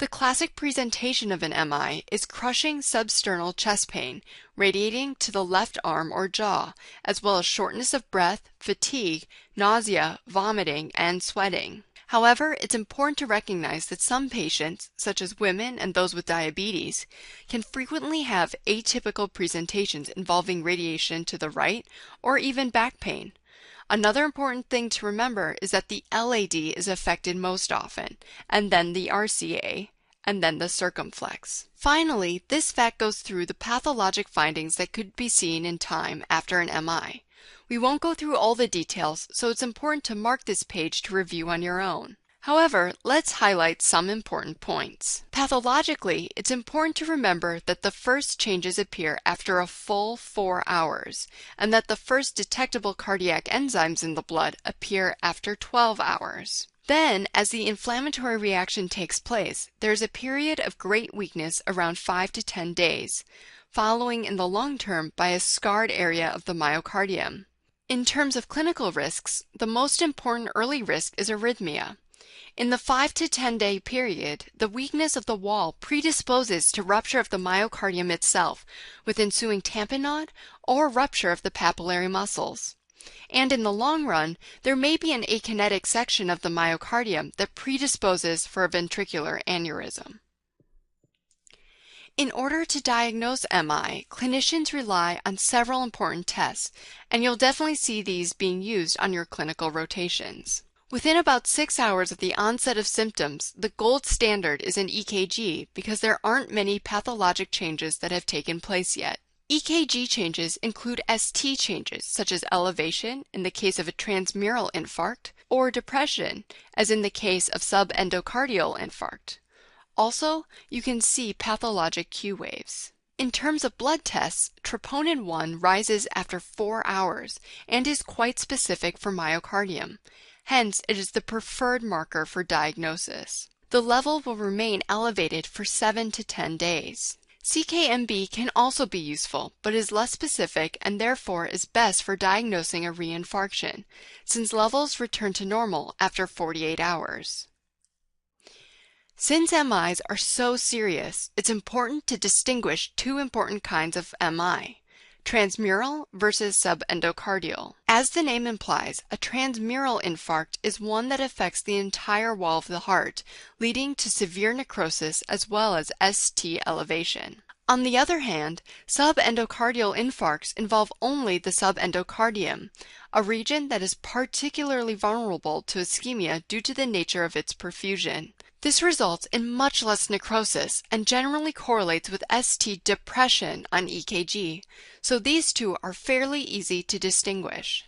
The classic presentation of an MI is crushing substernal chest pain, radiating to the left arm or jaw, as well as shortness of breath, fatigue, nausea, vomiting, and sweating. However, it's important to recognize that some patients, such as women and those with diabetes, can frequently have atypical presentations involving radiation to the right or even back pain. Another important thing to remember is that the LAD is affected most often, and then the RCA, and then the circumflex. Finally, this fact goes through the pathologic findings that could be seen in time after an MI. We won't go through all the details, so it's important to mark this page to review on your own. However, let's highlight some important points. Pathologically, it's important to remember that the first changes appear after a full 4 hours, and that the first detectable cardiac enzymes in the blood appear after 12 hours. Then, as the inflammatory reaction takes place, there's a period of great weakness around 5 to 10 days, following in the long term by a scarred area of the myocardium. In terms of clinical risks, the most important early risk is arrhythmia. In the 5 to 10 day period, the weakness of the wall predisposes to rupture of the myocardium itself with ensuing tamponade or rupture of the papillary muscles. And in the long run, there may be an akinetic section of the myocardium that predisposes for a ventricular aneurysm. In order to diagnose MI, clinicians rely on several important tests, and you'll definitely see these being used on your clinical rotations. Within about 6 hours of the onset of symptoms, the gold standard is an EKG because there aren't many pathologic changes that have taken place yet. EKG changes include ST changes, such as elevation in the case of a transmural infarct, or depression, as in the case of subendocardial infarct. Also, you can see pathologic Q waves. In terms of blood tests, troponin 1 rises after 4 hours and is quite specific for myocardium. Hence, it is the preferred marker for diagnosis. The level will remain elevated for 7 to 10 days. CKMB can also be useful, but is less specific and therefore is best for diagnosing a reinfarction, since levels return to normal after 48 hours. Since MIs are so serious, it's important to distinguish two important kinds of MI: transmural versus subendocardial. As the name implies, a transmural infarct is one that affects the entire wall of the heart, leading to severe necrosis as well as ST elevation. On the other hand, subendocardial infarcts involve only the subendocardium, a region that is particularly vulnerable to ischemia due to the nature of its perfusion. This results in much less necrosis and generally correlates with ST depression on EKG, so these two are fairly easy to distinguish.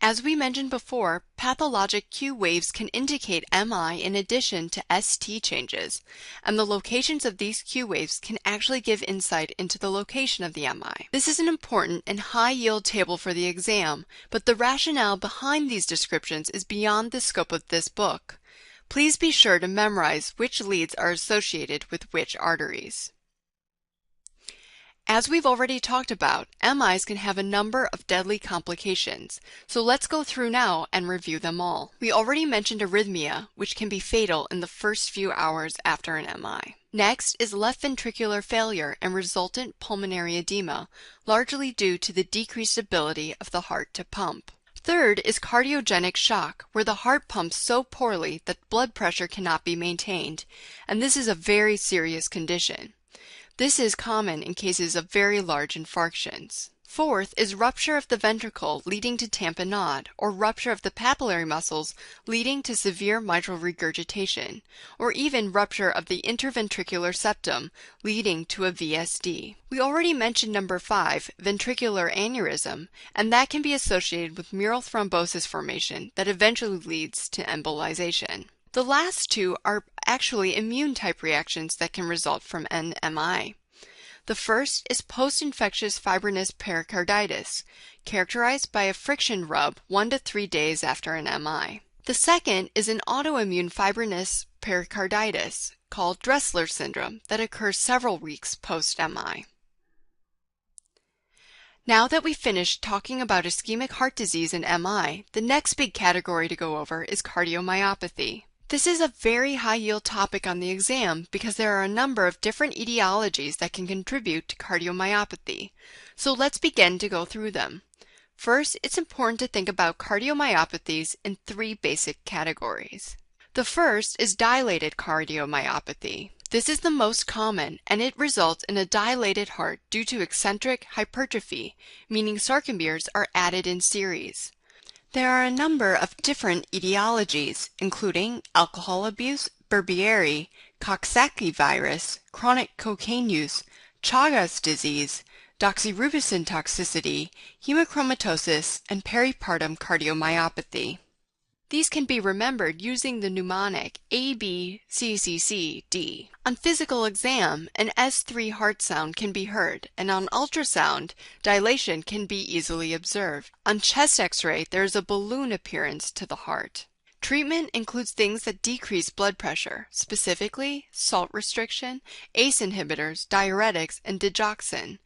As we mentioned before, pathologic Q waves can indicate MI in addition to ST changes, and the locations of these Q waves can actually give insight into the location of the MI. This is an important and high-yield table for the exam, but the rationale behind these descriptions is beyond the scope of this book. Please be sure to memorize which leads are associated with which arteries. As we've already talked about, MIs can have a number of deadly complications, so let's go through now and review them all. We already mentioned arrhythmia, which can be fatal in the first few hours after an MI. Next is left ventricular failure and resultant pulmonary edema, largely due to the decreased ability of the heart to pump. Third is cardiogenic shock, where the heart pumps so poorly that blood pressure cannot be maintained, and this is a very serious condition. This is common in cases of very large infarctions. Fourth is rupture of the ventricle leading to tamponade, or rupture of the papillary muscles leading to severe mitral regurgitation, or even rupture of the interventricular septum leading to a VSD. We already mentioned number 5, ventricular aneurysm, and that can be associated with mural thrombosis formation that eventually leads to embolization. The last two are actually immune-type reactions that can result from an MI. The first is post-infectious fibrinous pericarditis, characterized by a friction rub 1 to 3 days after an MI. The second is an autoimmune fibrinous pericarditis, called Dressler syndrome, that occurs several weeks post-MI. Now that we've finished talking about ischemic heart disease and MI, the next big category to go over is cardiomyopathy. This is a very high-yield topic on the exam because there are a number of different etiologies that can contribute to cardiomyopathy. So let's begin to go through them. First, it's important to think about cardiomyopathies in three basic categories. The first is dilated cardiomyopathy. This is the most common, and it results in a dilated heart due to eccentric hypertrophy, meaning sarcomeres are added in series. There are a number of different etiologies, including alcohol abuse, Berbieri, Coxsackie virus, chronic cocaine use, Chagas disease, doxorubicin toxicity, hemochromatosis, and peripartum cardiomyopathy. These can be remembered using the mnemonic A, B, C, C, C, D. On physical exam, an S3 heart sound can be heard, and on ultrasound, dilation can be easily observed. On chest X-ray, there is a balloon appearance to the heart. Treatment includes things that decrease blood pressure, specifically salt restriction, ACE inhibitors, diuretics, and digoxin.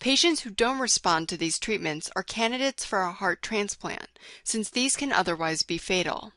Patients who don't respond to these treatments are candidates for a heart transplant, since these can otherwise be fatal.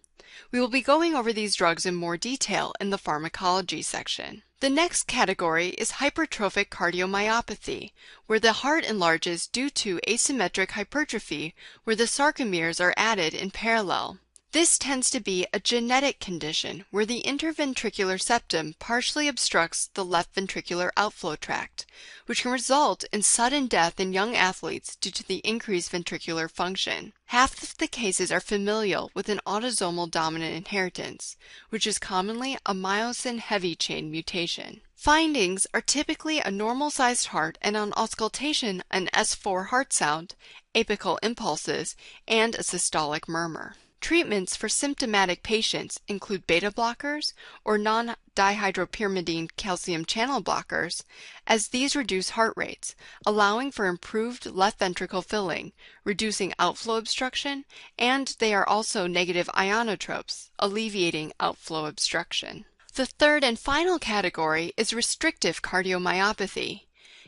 We will be going over these drugs in more detail in the pharmacology section. The next category is hypertrophic cardiomyopathy, where the heart enlarges due to asymmetric hypertrophy where the sarcomeres are added in parallel. This tends to be a genetic condition where the interventricular septum partially obstructs the left ventricular outflow tract, which can result in sudden death in young athletes due to the increased ventricular function. Half of the cases are familial with an autosomal dominant inheritance, which is commonly a myosin heavy chain mutation. Findings are typically a normal-sized heart and on auscultation an S4 heart sound, apical impulses, and a systolic murmur. Treatments for symptomatic patients include beta blockers or non-dihydropyrimidine calcium channel blockers, as these reduce heart rates, allowing for improved left ventricle filling, reducing outflow obstruction, and they are also negative ionotropes, alleviating outflow obstruction. The third and final category is restrictive cardiomyopathy.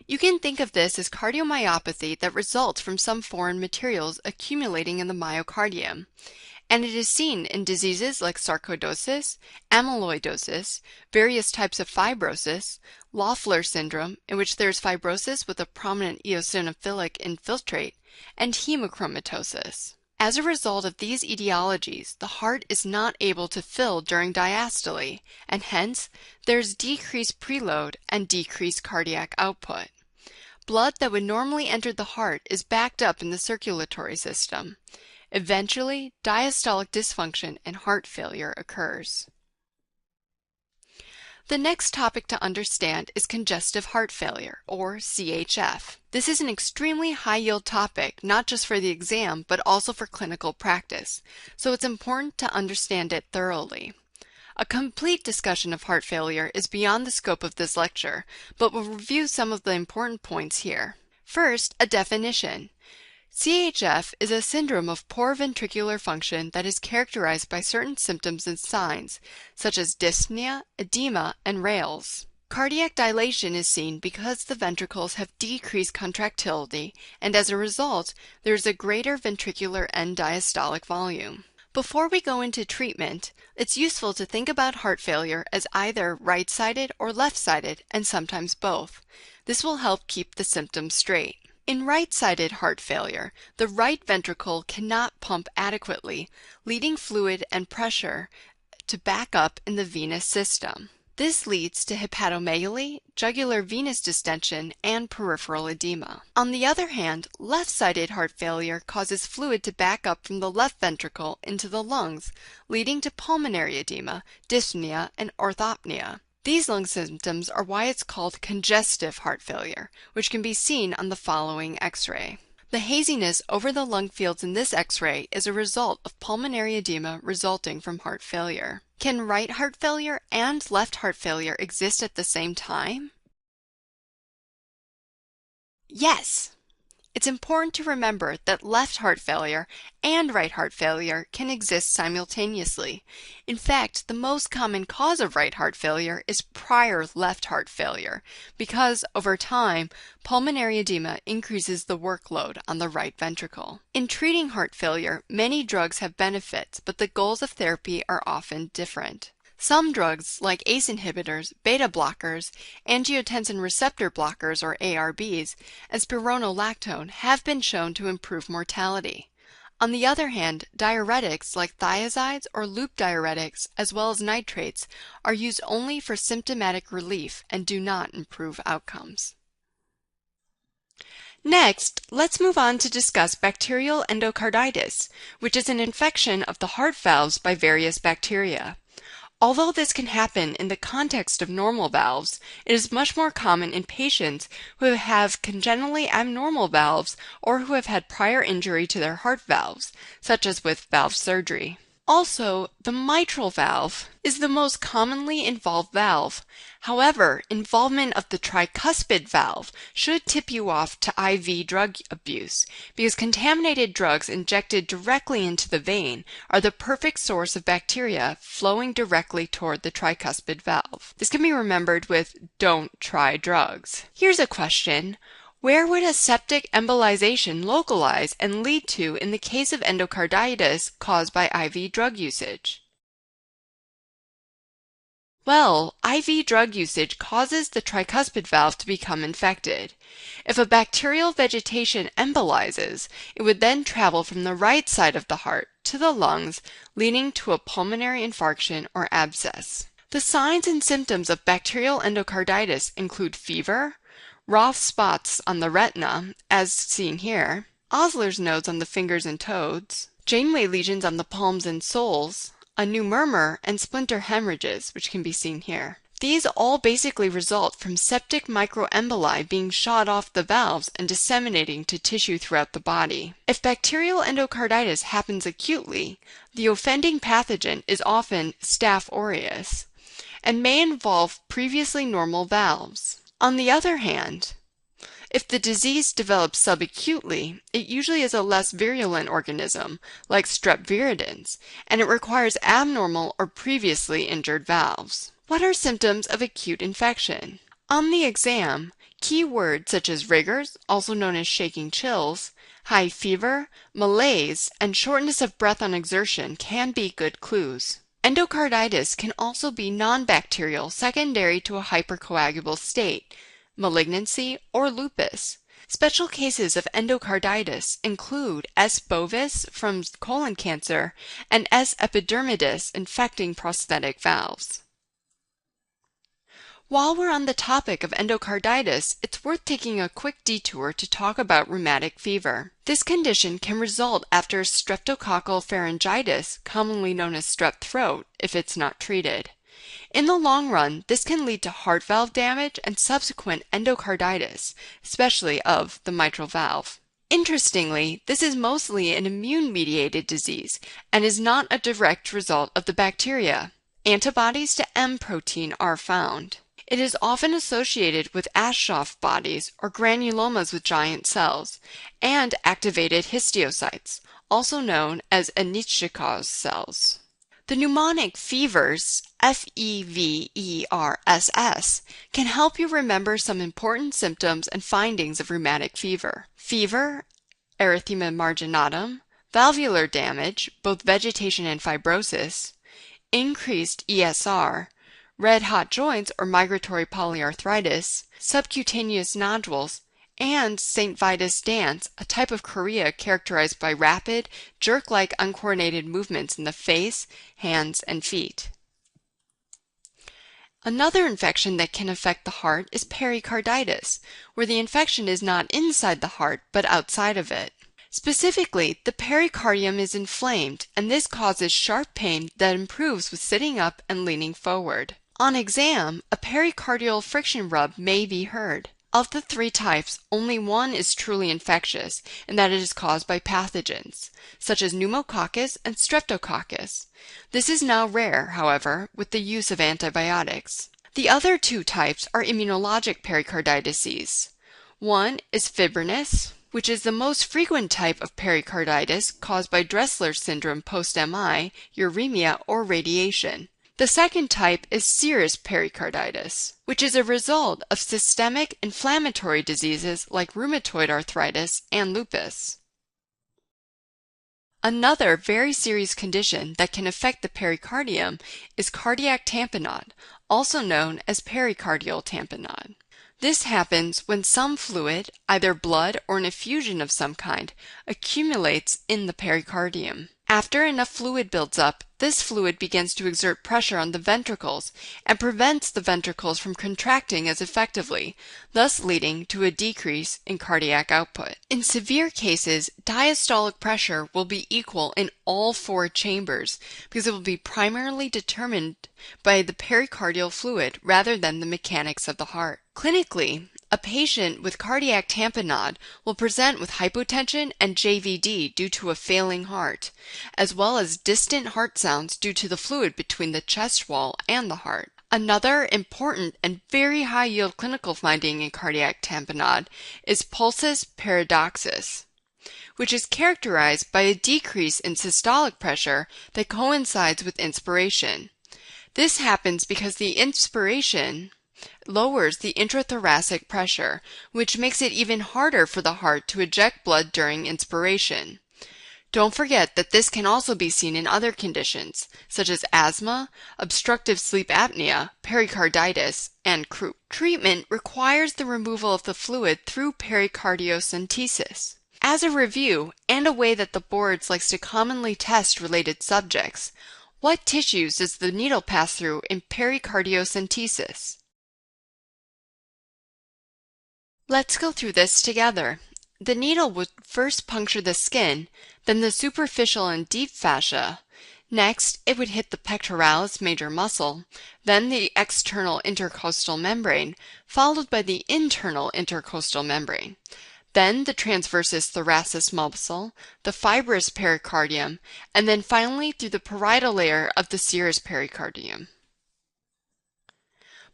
You can think of this as cardiomyopathy that results from some foreign materials accumulating in the myocardium, and it is seen in diseases like sarcoidosis, amyloidosis, various types of fibrosis, Loeffler syndrome, in which there is fibrosis with a prominent eosinophilic infiltrate, and hemochromatosis. As a result of these etiologies, the heart is not able to fill during diastole, and hence there is decreased preload and decreased cardiac output. Blood that would normally enter the heart is backed up in the circulatory system. Eventually, diastolic dysfunction and heart failure occurs. The next topic to understand is congestive heart failure, or CHF. This is an extremely high-yield topic, not just for the exam, but also for clinical practice, so it's important to understand it thoroughly. A complete discussion of heart failure is beyond the scope of this lecture, but we'll review some of the important points here. First, a definition. CHF is a syndrome of poor ventricular function that is characterized by certain symptoms and signs, such as dyspnea, edema, and rales. Cardiac dilation is seen because the ventricles have decreased contractility, and as a result, there is a greater ventricular end diastolic volume. Before we go into treatment, it's useful to think about heart failure as either right-sided or left-sided, and sometimes both. This will help keep the symptoms straight. In right-sided heart failure, the right ventricle cannot pump adequately, leading fluid and pressure to back up in the venous system. This leads to hepatomegaly, jugular venous distension, and peripheral edema. On the other hand, left-sided heart failure causes fluid to back up from the left ventricle into the lungs, leading to pulmonary edema, dyspnea, and orthopnea. These lung symptoms are why it's called congestive heart failure, which can be seen on the following X-ray. The haziness over the lung fields in this X-ray is a result of pulmonary edema resulting from heart failure. Can right heart failure and left heart failure exist at the same time? Yes. It's important to remember that left heart failure and right heart failure can exist simultaneously. In fact, the most common cause of right heart failure is prior left heart failure because, over time, pulmonary edema increases the workload on the right ventricle. In treating heart failure, many drugs have benefits, but the goals of therapy are often different. Some drugs, like ACE inhibitors, beta blockers, angiotensin receptor blockers or ARBs, and spironolactone have been shown to improve mortality. On the other hand, diuretics like thiazides or loop diuretics, as well as nitrates, are used only for symptomatic relief and do not improve outcomes. Next, let's move on to discuss bacterial endocarditis, which is an infection of the heart valves by various bacteria. Although this can happen in the context of normal valves, it is much more common in patients who have congenitally abnormal valves or who have had prior injury to their heart valves, such as with valve surgery. Also, the mitral valve is the most commonly involved valve. However, involvement of the tricuspid valve should tip you off to IV drug abuse because contaminated drugs injected directly into the vein are the perfect source of bacteria flowing directly toward the tricuspid valve. This can be remembered with "don't try drugs." Here's a question. Where would a septic embolization localize and lead to in the case of endocarditis caused by IV drug usage? Well, IV drug usage causes the tricuspid valve to become infected. If a bacterial vegetation embolizes, it would then travel from the right side of the heart to the lungs, leading to a pulmonary infarction or abscess. The signs and symptoms of bacterial endocarditis include fever, Roth spots on the retina, as seen here, Osler's nodes on the fingers and toes, Janeway lesions on the palms and soles, a new murmur, and splinter hemorrhages, which can be seen here. These all basically result from septic microemboli being shot off the valves and disseminating to tissue throughout the body. If bacterial endocarditis happens acutely, the offending pathogen is often Staph aureus and may involve previously normal valves. On the other hand, if the disease develops subacutely, it usually is a less virulent organism, like strep viridans, and it requires abnormal or previously injured valves. What are symptoms of acute infection? On the exam, key words such as rigors, also known as shaking chills, high fever, malaise, and shortness of breath on exertion can be good clues. Endocarditis can also be non-bacterial secondary to a hypercoagulable state, malignancy, or lupus. Special cases of endocarditis include S. bovis from colon cancer and S. epidermidis infecting prosthetic valves. While we're on the topic of endocarditis, it's worth taking a quick detour to talk about rheumatic fever. This condition can result after streptococcal pharyngitis, commonly known as strep throat, if it's not treated. In the long run, this can lead to heart valve damage and subsequent endocarditis, especially of the mitral valve. Interestingly, this is mostly an immune-mediated disease and is not a direct result of the bacteria. Antibodies to M protein are found. It is often associated with Aschoff bodies or granulomas with giant cells, and activated histiocytes, also known as Anichikov cells. The mnemonic FEVERS, FEVERSS, can help you remember some important symptoms and findings of rheumatic fever. Fever, erythema marginatum, valvular damage, both vegetation and fibrosis, increased ESR, red-hot joints or migratory polyarthritis, subcutaneous nodules, and St. Vitus dance, a type of chorea characterized by rapid, jerk-like uncoordinated movements in the face, hands, and feet. Another infection that can affect the heart is pericarditis, where the infection is not inside the heart but outside of it. Specifically, the pericardium is inflamed, and this causes sharp pain that improves with sitting up and leaning forward. On exam, a pericardial friction rub may be heard. Of the three types, only one is truly infectious, and that it is caused by pathogens, such as pneumococcus and streptococcus. This is now rare, however, with the use of antibiotics. The other two types are immunologic pericarditis. One is fibrinous, which is the most frequent type of pericarditis caused by Dressler syndrome post-MI, uremia, or radiation. The second type is serous pericarditis, which is a result of systemic inflammatory diseases like rheumatoid arthritis and lupus. Another very serious condition that can affect the pericardium is cardiac tamponade, also known as pericardial tamponade. This happens when some fluid, either blood or an effusion of some kind, accumulates in the pericardium. After enough fluid builds up, this fluid begins to exert pressure on the ventricles and prevents the ventricles from contracting as effectively, thus leading to a decrease in cardiac output. In severe cases, diastolic pressure will be equal in all four chambers because it will be primarily determined by the pericardial fluid rather than the mechanics of the heart. Clinically, a patient with cardiac tamponade will present with hypotension and JVD due to a failing heart, as well as distant heart sounds due to the fluid between the chest wall and the heart. Another important and very high-yield clinical finding in cardiac tamponade is pulsus paradoxus, which is characterized by a decrease in systolic pressure that coincides with inspiration. This happens because the inspiration lowers the intrathoracic pressure, which makes it even harder for the heart to eject blood during inspiration. Don't forget that this can also be seen in other conditions, such as asthma, obstructive sleep apnea, pericarditis, and croup. Treatment requires the removal of the fluid through pericardiocentesis. As a review, and a way that the boards likes to commonly test related subjects, what tissues does the needle pass through in pericardiocentesis? Let's go through this together. The needle would first puncture the skin, then the superficial and deep fascia. Next, it would hit the pectoralis major muscle, then the external intercostal membrane, followed by the internal intercostal membrane. Then the transversus thoracis muscle, the fibrous pericardium, and then finally through the parietal layer of the serous pericardium.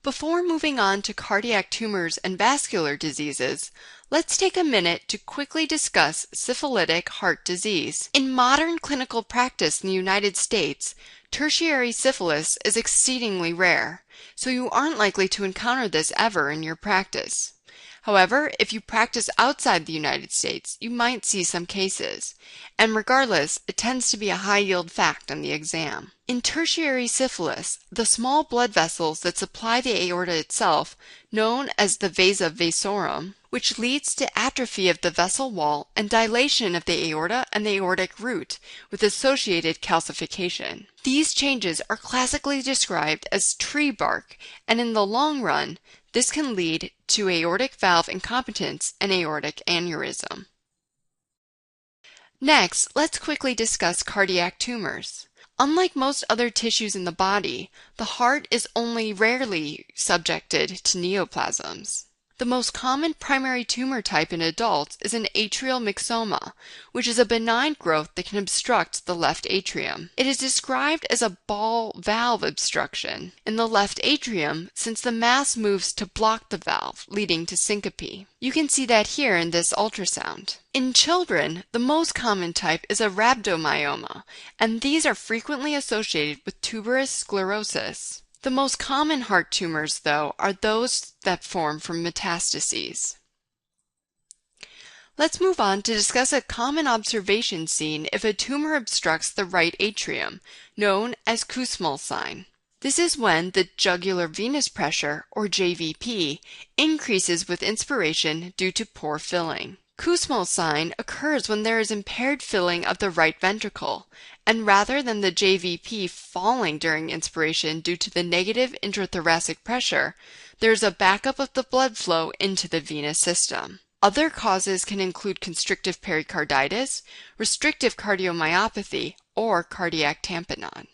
Before moving on to cardiac tumors and vascular diseases, let's take a minute to quickly discuss syphilitic heart disease. In modern clinical practice in the United States, tertiary syphilis is exceedingly rare, so you aren't likely to encounter this ever in your practice. However, if you practice outside the United States, you might see some cases, and regardless, it tends to be a high-yield fact on the exam. In tertiary syphilis, the small blood vessels that supply the aorta itself, known as the vasa vasorum, which leads to atrophy of the vessel wall and dilation of the aorta and the aortic root with associated calcification. These changes are classically described as tree bark, and in the long run, this can lead to aortic valve incompetence and aortic aneurysm. Next, let's quickly discuss cardiac tumors. Unlike most other tissues in the body, the heart is only rarely subjected to neoplasms. The most common primary tumor type in adults is an atrial myxoma, which is a benign growth that can obstruct the left atrium. It is described as a ball valve obstruction in the left atrium since the mass moves to block the valve, leading to syncope. You can see that here in this ultrasound. In children, the most common type is a rhabdomyoma, and these are frequently associated with tuberous sclerosis. The most common heart tumors, though, are those that form from metastases. Let's move on to discuss a common observation seen if a tumor obstructs the right atrium, known as Kussmaul's sign. This is when the jugular venous pressure, or JVP, increases with inspiration due to poor filling. Kussmaul's sign occurs when there is impaired filling of the right ventricle, and rather than the JVP falling during inspiration due to the negative intrathoracic pressure, there is a backup of the blood flow into the venous system. Other causes can include constrictive pericarditis, restrictive cardiomyopathy, or cardiac tamponade.